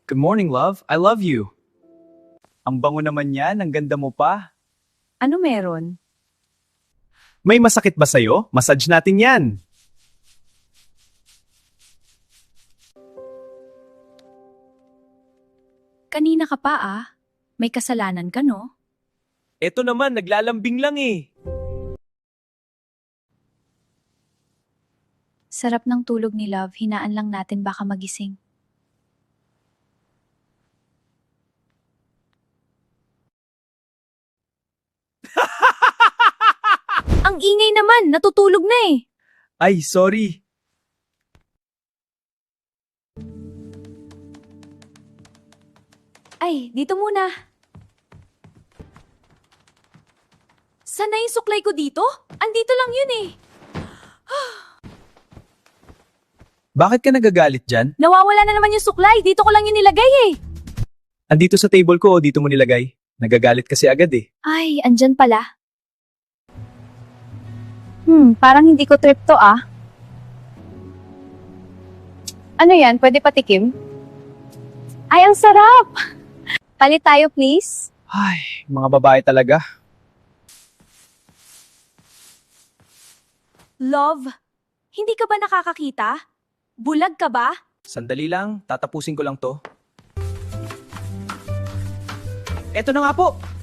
Good morning, love. I love you. Ang bango naman yan, ang ganda mo pa. Ano meron? May masakit ba sa'yo? Massage natin yan. Kanina ka pa May kasalanan ka no? Eto naman, naglalambing lang eh. Sarap ng tulog ni Love, hinaan lang natin baka magising. Ang ingay naman, natutulog na eh. Ay, sorry. Ay, dito muna. Saan na yung suklay ko dito? Andito lang yun eh. Bakit ka nagagalit dyan? Nawawala na naman yung suklay, dito ko lang yun nilagay eh. Andito sa table ko o dito mo nilagay? Nagagalit kasi agad eh. Ay, andyan pala. Parang hindi ko trip to Ano yan? Pwede patikim? Ay, ang sarap! Palit tayo, please. Ay, mga babae talaga. Love, hindi ka ba nakakakita? Bulag ka ba? Sandali lang, tatapusin ko lang to. Eto na nga po!